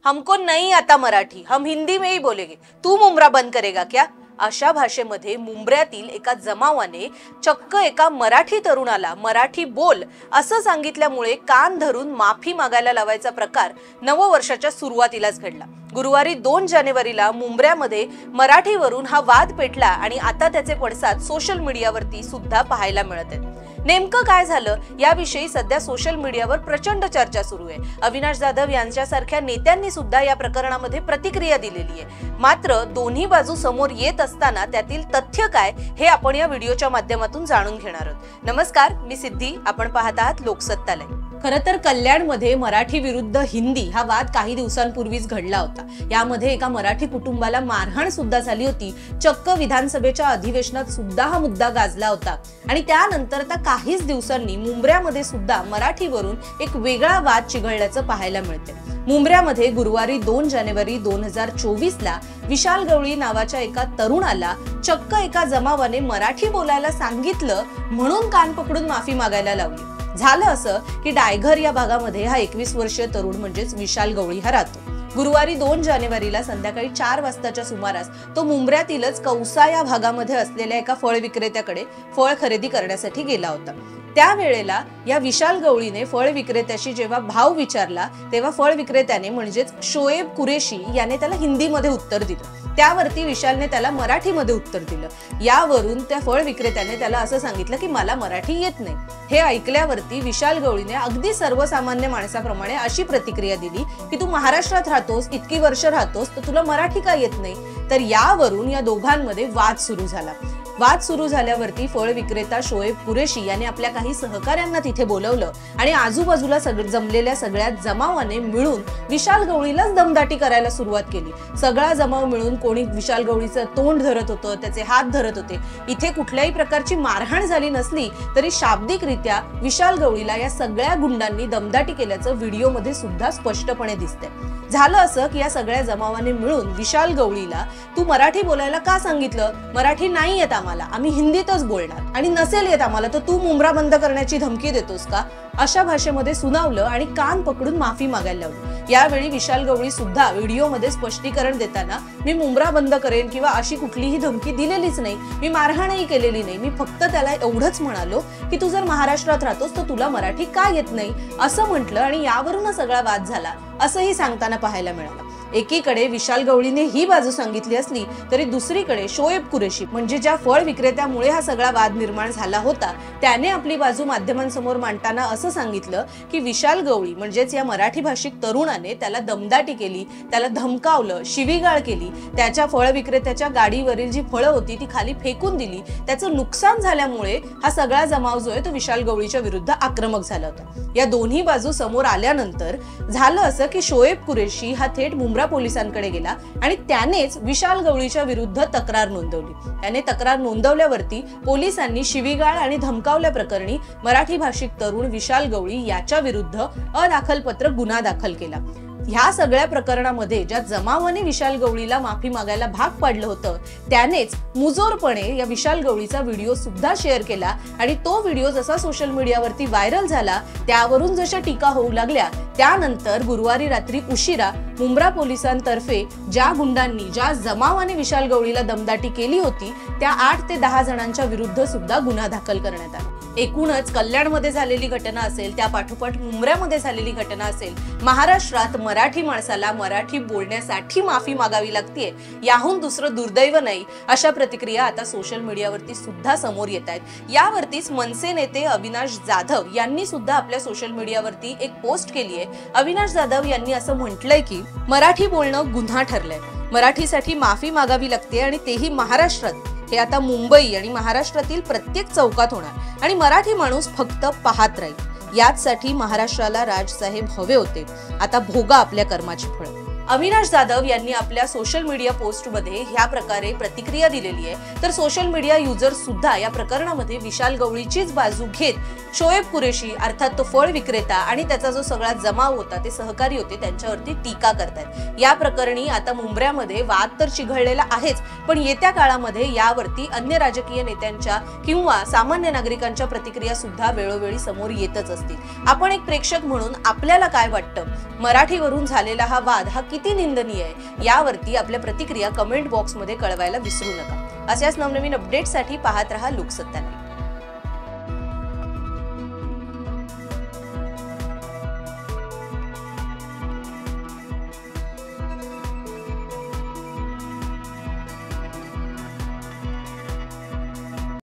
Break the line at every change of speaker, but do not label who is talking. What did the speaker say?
हमको नहीं आता मराठी, हम हिंदी में ही बोलेंगे, तू मुंब्रा बंद करेगा क्या? अशा भाषेमध्ये मुंब्र्यातील एका जमावाने चक्क एका मराठी तरुणाला मराठी बोल असं सांगितल्यामुळे कान धरून माफी मागायला लावायचा प्रकार नववर्षाच्या सुरुवातीलाच घडला। गुरुवारी 2 जानेवारीला मुंब्र्यामध्ये मराठीवरून हा वाद पेटला आणि आता त्याचे पडसाद सोशल मीडियावरती सुद्धा पाहायला मिळत आहेत। नेमकं काय झालं याविषयी सध्या सोशल मीडियावर प्रचंड चर्चा सुरू आहे। अविनाश जाधव यांच्यासारख्या नेत्यांनी सुद्धा या प्रकरणामध्ये प्रतिक्रिया दिलेली आहे। मात्र दोन्ही बाजू समोर येत असताना त्यातील तथ्य काय हे आपण या व्हिडिओच्या माध्यमातून जाणून घेणार आहोत। नमस्कार, मी सिद्धी, आपण पाहत आहात लोकसत्तालय। खरं तर कल्याणमध्ये मराठी विरुद्ध हिंदी हा वाद काही दिवसांपूर्वीच घडला होता। यामध्ये एका मराठी कुटुंबाला मारहाण सुद्धा झाली होती। चक्क विधानसभेच्या अधिवेशनात सुद्धा हा मुद्दा गाजला होता आणि त्यानंतर आता काहीच दिवसांनी मुंब्र्यामध्ये सुद्धा मराठीवरून एक वेगळा वाद चिघळल्याचं पाहायला मिळते। मुंब्र्यामध्ये गुरुवारी 2 जानेवारी 2024 ला विशाल गवळी नावाच्या एका तरुणाला चक्क एका जमावाने मराठी बोलायला सांगितलं म्हणून कान पकडून माफी मागायला लावली। झालं असं की डायघर या भागामध्ये हा 21 वर्षीय तरुण म्हणजेच विशाल गवळी हा राहतो। गुरुवारी 2 जानेवारीला संध्याकाळी 4 वाजताच्या सुमारास तो मुंब्र्यातीलच कौसा या भागामध्ये असलेल्या एका फळ विक्रेत्याकडे फळ खरेदी करण्यासाठी गेला होता। त्यावेळेला या विशाल गवळीने फळ विक्रेत्याशी जेव्हा भाव विचारला तेव्हा फळ विक्रेत्याने म्हणजेच शोएब कुरेशी याने त्याला हिंदीमध्ये उत्तर दिलं। त्यावरती विशालने त्याला मराठीमध्ये उत्तर दिलं। यावरून त्या फळ विक्रेत्याने त्याला असं सांगितलं की मला मराठी येत नाही। हे ऐकल्यावरती विशाल गवळीने अगदी सर्वसामान्य माणसाप्रमाणे अशी प्रतिक्रिया दिली की तू महाराष्ट्रात राहतोस, इतकी वर्ष राहतोस, तर तुला मराठी का येत नाही? तर यावरून या दोघांमध्ये वाद सुरू झाला। वाद सुरू झाल्यावरती फळ विक्रेता शोएब कुरेशी याने आपल्या काही सहकाऱ्यांना तिथे बोलवलं आणि आजूबाजूला जमलेल्या सगळ्या जमावाने मिळून विशाल गवळीलाच दमदाटी करायला सुरुवात केली। सगळा जमाव मिळून कोणी विशाल गवळीचं तोंड धरत होतं, त्याचे हात धरत होते। इथे कुठल्याही प्रकारची मारहाण झाली नसली तरी शाब्दिकरित्या विशाल गवळीला या सगळ्या गुंडांनी दमदाटी केल्याचं व्हिडिओमध्ये सुद्धा स्पष्टपणे दिसतंय। झालं असं की या सगळ्या जमावाने मिळून विशाल गवळीला तू मराठी बोलायला का सांगितलं? मराठी नाही येत आम्हाला, आम्ही हिंदीतच बोलणार, आणि नसेल येत आम्हाला तर तू मुंब्रा बंद करण्याची धमकी देतोस का? अशा भाषेमध्ये सुनावलं आणि कान पकडून माफी मागायला लावली। यावेळी विशाल गवळी सुद्धा व्हिडिओमध्ये स्पष्टीकरण देताना मी मुंब्रा बंद करेन किंवा अशी कुठलीही धमकी दिलेलीच नाही, मी मारहाणही केलेली नाही, मी फक्त त्याला एवढंच म्हणालो की तू जर महाराष्ट्रात राहतोस तर तुला मराठी का येत नाही असं म्हटलं आणि यावरून सगळा वाद झाला असंही सांगताना पाहायला मिळालं। एकीकडे विशाल गवळीने ही बाजू सांगितली असली तरी दुसरीकडे शोएब कुरेशी म्हणजे ज्या फळ विक्रेत्यामुळे हा सगळा वाद निर्माण झाला होता त्याने आपली बाजू माध्यमांसमोर मांडताना असं सांगितलं की विशाल गवळी म्हणजेच या मराठी भाषिक तरुणाने त्याला दमदाटी केली, त्याला धमकावलं, शिवीगाळ केली, त्याच्या फळ विक्रेत्याच्या गाडीवरील जी फळं होती ती खाली फेकून दिली, त्याचं नुकसान झाल्यामुळे हा सगळा जमाव जो आहे तो विशाल गवळीच्या विरुद्ध आक्रमक झाला होता। या दोन्ही बाजू समोर आल्यानंतर झालं असं की शोएब कुरेशी हा थेट मुंब्रा पोलिसांकडे गेला आणि त्यानेच विशाल गवळीच्या विरुद्ध तक्रार नोंदवली। त्याने तक्रार नोंदवल्यावरती पोलिसांनी शिवीगाळ आणि धमकावल्या प्रकरणी मराठी भाषिक तरुण विशाल गवळी याच्या विरुद्ध अदाखलपत्र गुन्हा दाखल केला। ह्या सगळ्या प्रकरणामध्ये ज्या जमावाने विशाल गवळीला माफी मागायला भाग पाडलं होतं त्यानेच मुजोरपणे या विशाल गवळीचा व्हिडिओ सुद्धा शेअर केला आणि तो व्हिडिओ जसा सोशल मीडियावरती व्हायरल झाला त्यावरून जशा टीका होऊ लागल्या त्यानंतर गुरुवारी रात्री उशिरा मुंब्रा पोलिसांतर्फे ज्या गुंडांनी ज्या जमावाने विशाल गवळीला दमदाटी केली होती त्या 8 ते 10 जणांच्या विरुद्ध सुद्धा गुन्हा दाखल करण्यात आला। एकूणच कल्याणमध्ये झालेली घटना असेल, त्या पाठोपाठ मुंब्र्यामध्ये झालेली घटना असेल, महाराष्ट्रात मराठी माणसाला मराठी बोलण्यासाठी माफी मागावी लागतेय याहून दुसरं दुर्दैव नाही अशा प्रतिक्रिया आता सोशल मीडियावरती सुद्धा समोर येत आहेत। यावरतीच मनसे नेते अविनाश जाधव यांनी सुद्धा आपल्या सोशल मीडियावरती एक पोस्ट केली आहे। अविनाश जाधव यांनी असं म्हटलंय की मराठी बोलणं गुन्हा ठरलंय, मराठीसाठी माफी मागावी लागते आणि तेही महाराष्ट्रात। हे आता मुंबई आणि महाराष्ट्रातील प्रत्येक चौकात होणार आणि मराठी माणूस फक्त पाहत राहील। याचसाठी महाराष्ट्राला राजसाहेब हवे होते, आता भोगा आपल्या कर्माची फळं। अविनाश जाधव यांनी आपल्या सोशल मीडिया पोस्टमध्ये ह्या प्रकारे प्रतिक्रिया दिलेली आहे। तर सोशल मीडिया युजर सुद्धा या प्रकरणामध्ये विशाल गवळीचीच बाजू घेत शोएब कुरेशी अर्थात तो फळ विक्रेता आणि त्याचा जो सगळा जमाव होता, ते सहकारी होते, त्यांच्यावरती टीका करतात। या प्रकरणी आता मुंब्र्यामध्ये वाद तर चिघळलेला आहेच, पण येत्या काळामध्ये यावरती अन्य राजकीय नेत्यांच्या किंवा सामान्य नागरिकांच्या प्रतिक्रिया सुद्धा वेळोवेळी समोर येतच असतील। आपण एक प्रेक्षक म्हणून आपल्याला काय वाटतं? मराठीवरून झालेला हा वाद हा किती निंदनीय आहे यावरती आपल्या प्रतिक्रिया कमेंट बॉक्समध्ये कळवायला विसरू नका. अशाच नवनवीन अपडेट्ससाठी पाहत रहा लोकसत्ता.